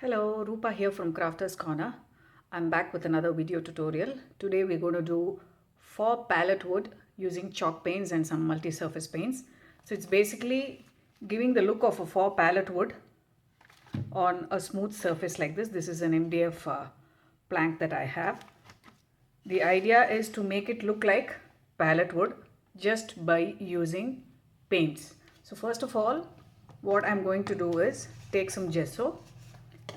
Hello, Rupa here from Crafters Corner. I'm back with another video tutorial. Today we're going to do faux palette wood using chalk paints and some multi-surface paints. So it's basically giving the look of a faux palette wood on a smooth surface like this. This is an MDF plank that I have. The idea is to make it look like palette wood just by using paints. So first of all, what I'm going to do is take some gesso.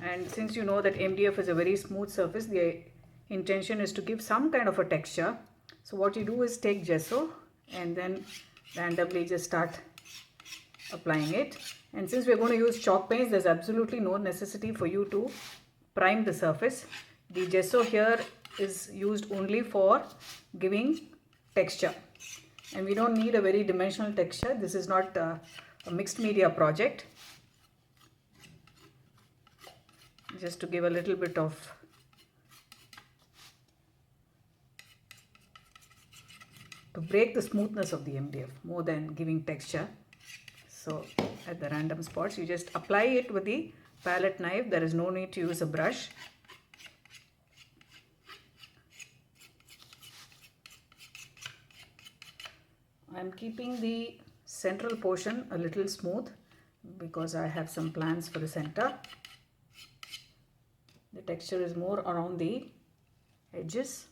And since you know that MDF is a very smooth surface, the intention is to give some kind of a texture. So what you do is take gesso and then randomly just start applying it. And since we're going to use chalk paints, there's absolutely no necessity for you to prime the surface. The gesso here is used only for giving texture. And we don't need a very dimensional texture. This is not a mixed media project. Just to give a little bit of to break the smoothness of the MDF more than giving texture. So at the random spots you just apply it with the palette knife. There is no need to use a brush. I am keeping the central portion a little smooth because I have some plans for the center. The texture is more around the edges.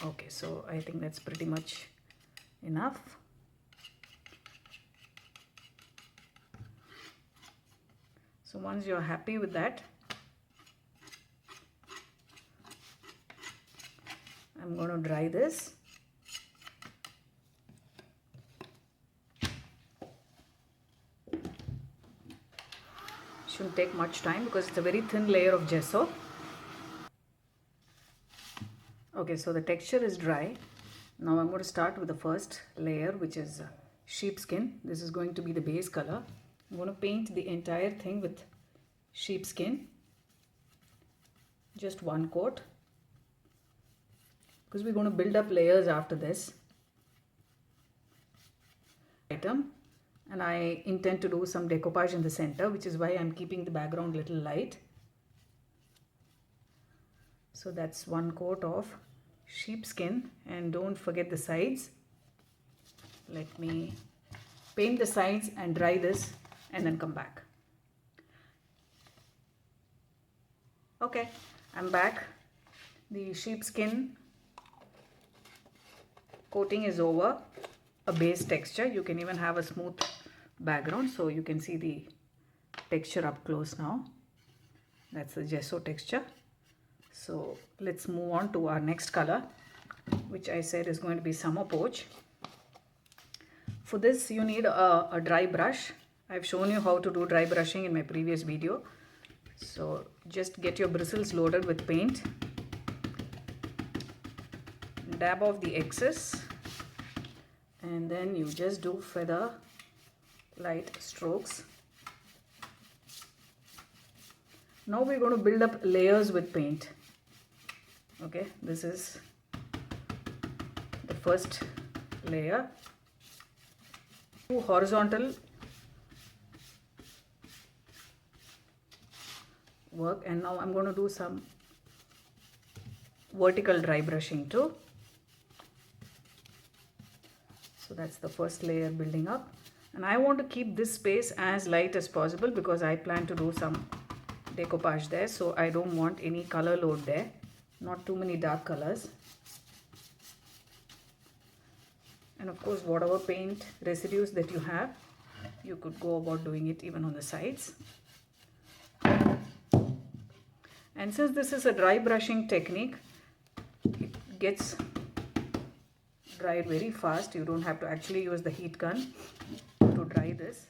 Okay, so I think that's pretty much enough. So once you're happy with that, I'm going to dry this. Shouldn't take much time because it's a very thin layer of gesso. Okay, so the texture is dry. Now I'm going to start with the first layer, which is sheepskin. This is going to be the base color. I'm going to paint the entire thing with sheepskin. Just one coat, because we're going to build up layers after this item, and I intend to do some decoupage in the center, which is why I'm keeping the background little light. So that's one coat of sheepskin, and don't forget the sides. Let me paint the sides and dry this and then come back. Okay, I'm back. The sheepskin coating is over. A base texture. You can even have a smooth background, so you can see the texture up close now. That's the gesso texture. So let's move on to our next color, which I said is going to be summer poach. For this you need a dry brush. I've shown you how to do dry brushing in my previous video. So just get your bristles loaded with paint. Dab off the excess, and then you just do feather light strokes. Now we're going to build up layers with paint. Okay, this is the first layer. Two horizontal work, and now I'm going to do some vertical dry brushing too. So that's the first layer building up, and I want to keep this space as light as possible because I plan to do some decoupage there, so I don't want any color load there, not too many dark colors. And of course, whatever paint residues that you have, you could go about doing it even on the sides. And since this is a dry brushing technique, it gets dried very fast. You don't have to actually use the heat gun to dry this.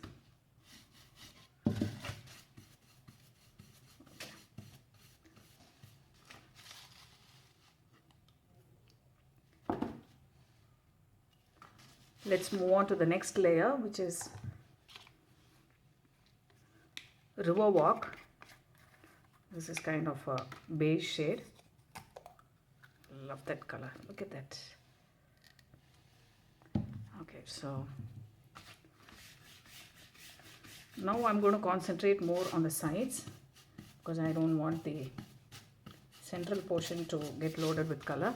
Let's move on to the next layer, which is river walk. This is kind of a beige shade. Love that color. Look at that. Okay, so now I'm going to concentrate more on the sides because I don't want the central portion to get loaded with color.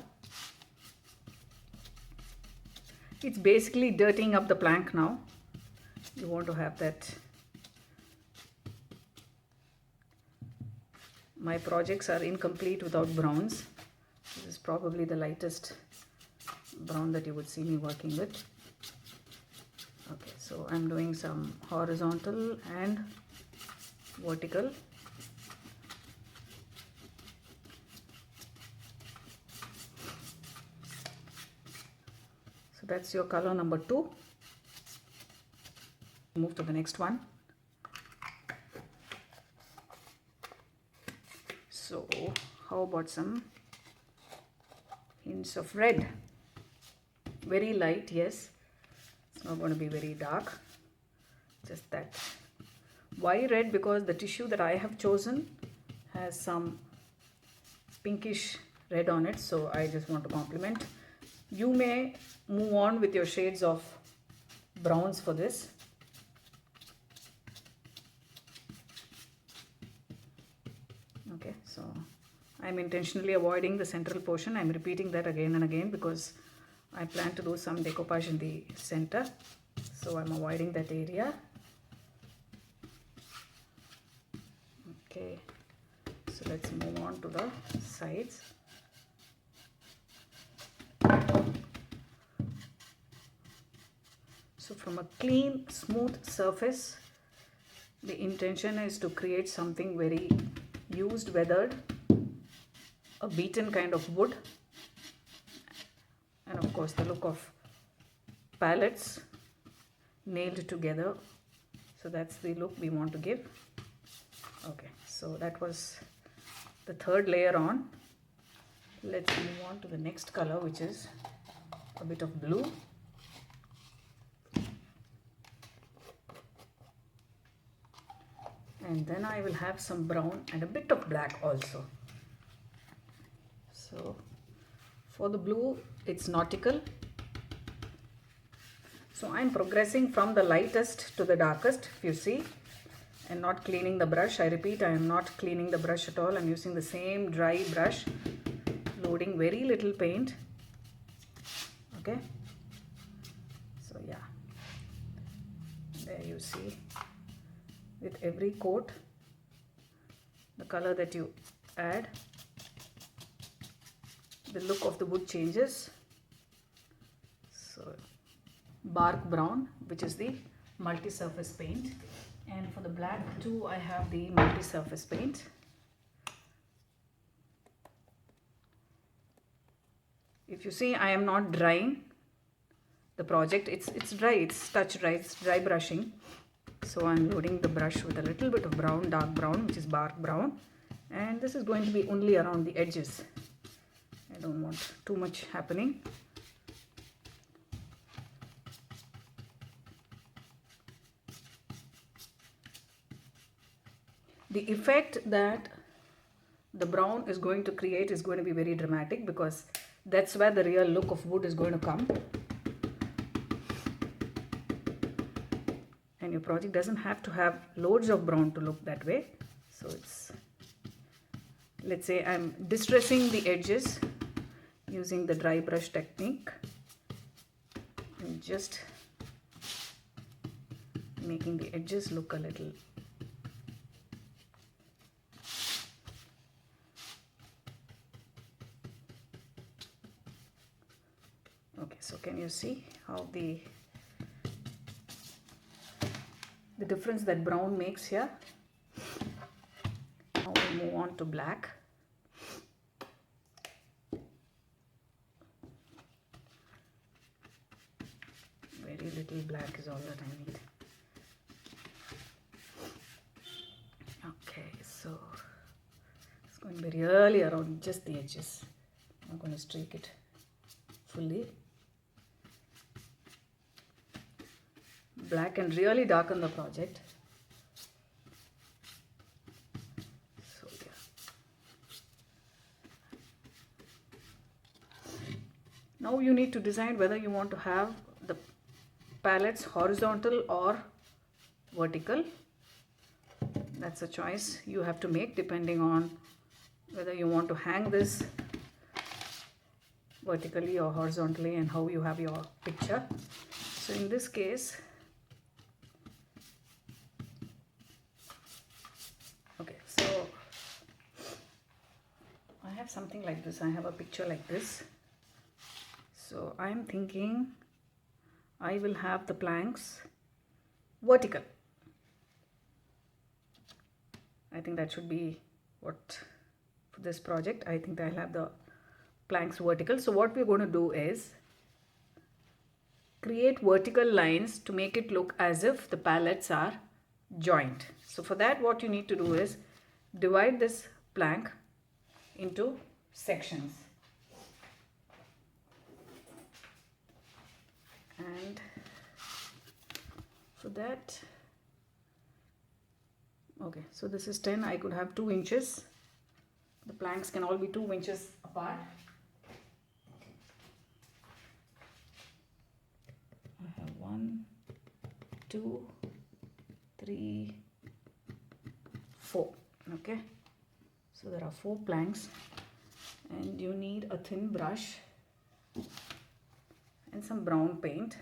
It's basically dirtying up the plank now. You want to have that. My projects are incomplete without browns. This is probably the lightest brown that you would see me working with. Okay, so I'm doing some horizontal and vertical. So that's your color number 2. Move to the next one. So how about some hints of red? Very light, yes. It's not going to be very dark. Just that. Why red? Because the tissue that I have chosen has some pinkish red on it. So I just want to complement. You may move on with your shades of browns for this. Okay, so I'm intentionally avoiding the central portion. I'm repeating that again and again because I plan to do some decoupage in the center. So I'm avoiding that area. Okay, so let's move on to the sides. So from a clean, smooth surface, the intention is to create something very used, weathered, a beaten kind of wood, and of course the look of palettes nailed together. So that's the look we want to give. Okay, so that was the third layer on. Let's move on to the next color, which is a bit of blue. And then I will have some brown and a bit of black also. So for the blue, it's nautical. So I'm progressing from the lightest to the darkest, if you see, and not cleaning the brush. I repeat, I am not cleaning the brush at all. I'm using the same dry brush, loading very little paint. Okay. So yeah, there you see. With every coat, the color that you add, the look of the wood changes. So bark brown, which is the multi-surface paint, and for the black too I have the multi-surface paint. If you see, I am not drying the project. It's dry, it's touch dry, it's dry brushing. So I'm loading the brush with a little bit of brown, dark brown, which is bark brown, and this is going to be only around the edges. I don't want too much happening. The effect that the brown is going to create is going to be very dramatic because that's where the real look of wood is going to come. And your project doesn't have to have loads of brown to look that way. So it's, let's say I'm distressing the edges using the dry brush technique and just making the edges look a little okay. So can you see how the difference that brown makes here? Now we move on to black. Very little black is all that I need. Okay, so it's going to be really around just the edges. I'm going to streak it fully. Black and really darken the project. So yeah. Now you need to decide whether you want to have the palettes horizontal or vertical. That's a choice you have to make depending on whether you want to hang this vertically or horizontally and how you have your picture. So in this case, okay, so I have something like this. I have a picture like this. So I'm thinking I will have the planks vertical. I think that should be what for this project. I think I'll have the planks vertical. So what we're going to do is create vertical lines to make it look as if the palettes are joined. So for that, what you need to do is divide this plank into sections. And for that, okay, so this is 10. I could have 2 inches. The planks can all be 2 inches apart. I have 1, 2, 3, 4. Okay, so there are 4 planks, and you need a thin brush and some brown paint.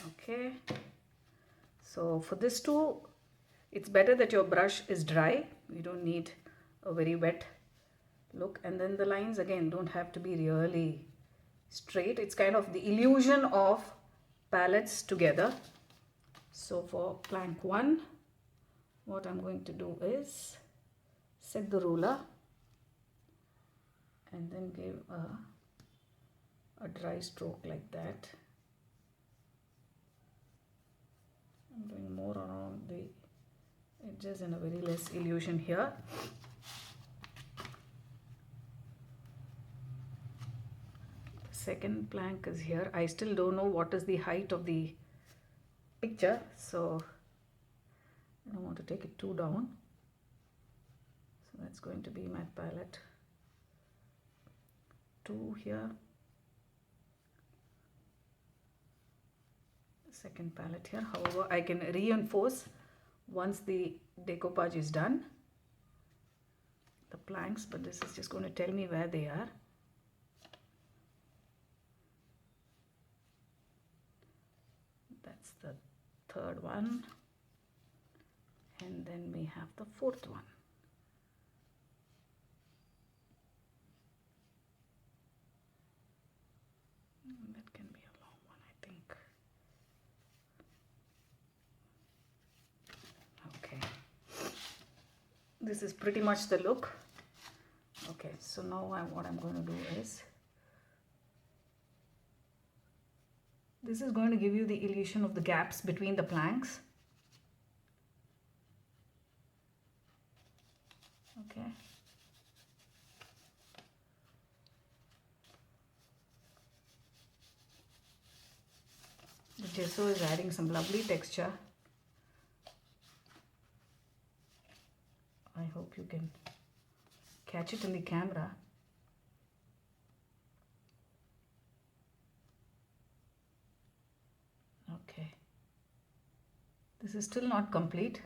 Okay, so for this too, it's better that your brush is dry. You don't need a very wet look. And then the lines again don't have to be really straight. It's kind of the illusion of palettes together. So for plank 1, what I'm going to do is set the ruler and then give a dry stroke like that. I'm doing more around the edges and a very less illusion here. The second plank is here. I still don't know what is the height of the picture, so I don't want to take it too down. So that's going to be my palette 2 here. Second palette here. However, I can reinforce once the decoupage is done the planks, but this is just going to tell me where they are. That's the third one, and then we have the fourth one. That can be a long one, I think. Okay, this is pretty much the look. Okay, so now what I'm going to do is, this is going to give you the illusion of the gaps between the planks. Okay. The gesso is adding some lovely texture. I hope you can catch it in the camera. Okay. This is still not complete.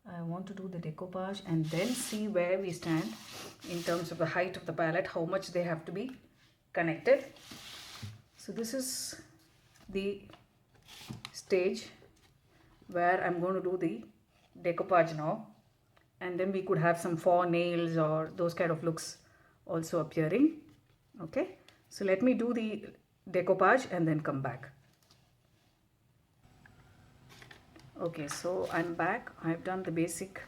I want to do the decoupage and then see where we stand in terms of the height of the palette, how much they have to be connected. So this is the stage where I'm going to do the decoupage now, and then we could have some faux nails or those kind of looks also appearing. Okay, so let me do the decoupage and then come back. Okay, so I'm back. I've done the basic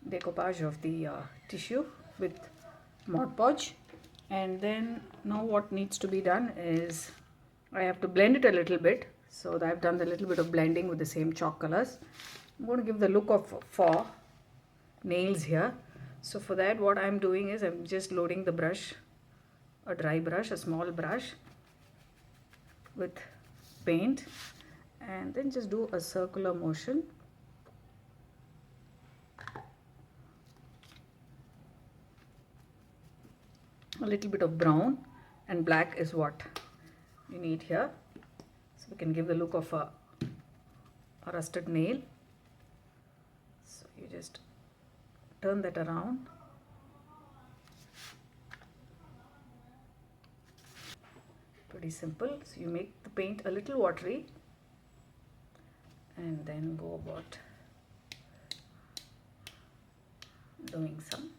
decoupage of the tissue with Mod Podge, and then now what needs to be done is I have to blend it a little bit. So I've done a little bit of blending with the same chalk colors. I'm going to give the look of faux nails here. So for that, what I'm doing is I'm just loading the brush, a dry brush, a small brush with paint, and then just do a circular motion a little bit of brown, and black is what you need here. So we can give the look of a rusted nail. So you just turn that around. Pretty simple. So you make the paint a little watery and then go about doing some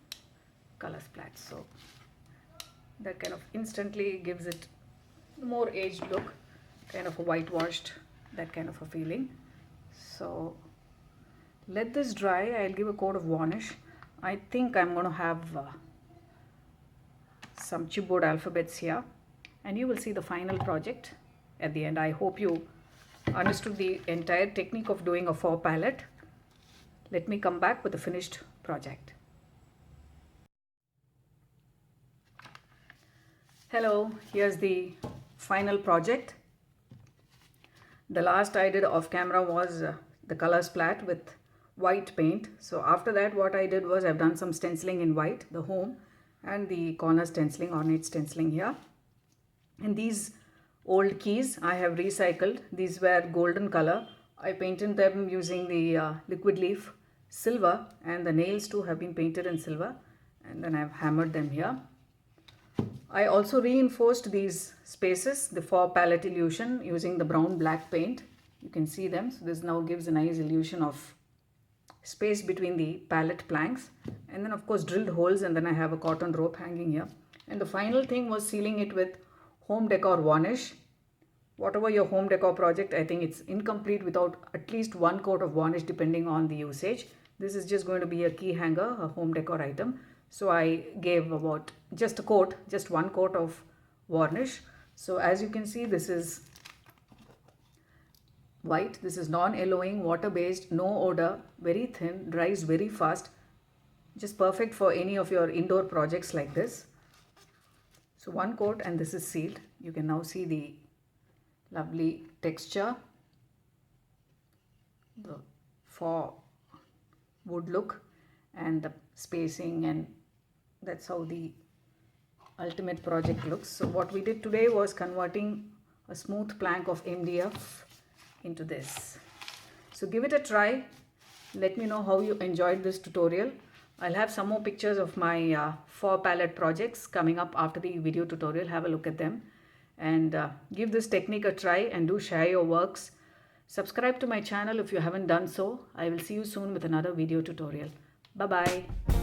color splats. So that kind of instantly gives it a more aged look, kind of a whitewashed, that kind of a feeling. So let this dry. I'll give a coat of varnish. I think I'm going to have some chipboard alphabets here, and you will see the final project at the end. I hope you understood the entire technique of doing a faux palette. Let me come back with the finished project. Hello, here's the final project. The last I did off camera was the color splat with white paint. So after that, what I did was I've done some stenciling in white, the home and the corner stenciling, ornate stenciling here. And these old keys I have recycled. These were golden color. I painted them using the liquid leaf silver, and the nails too have been painted in silver, and then I've hammered them here. I also reinforced these spaces, the faux palette illusion, using the brown black paint. You can see them. So this now gives a nice illusion of space between the palette planks, and then of course drilled holes, and then I have a cotton rope hanging here. And the final thing was sealing it with home decor varnish. Whatever your home decor project, I think it's incomplete without at least one coat of varnish depending on the usage. This is just going to be a key hanger, a home decor item. So I gave about just a coat, just one coat of varnish. So as you can see, this is white. This is non-yellowing, water-based, no odor, very thin, dries very fast. Just perfect for any of your indoor projects like this. So one coat, and this is sealed. You can now see the lovely texture, the faux wood look, and the spacing, and that's how the ultimate project looks. So what we did today was converting a smooth plank of MDF into this. So give it a try. Let me know how you enjoyed this tutorial. I'll have some more pictures of my faux palette projects coming up after the video tutorial. Have a look at them and give this technique a try, and do share your works. Subscribe to my channel if you haven't done so. I will see you soon with another video tutorial. Bye bye.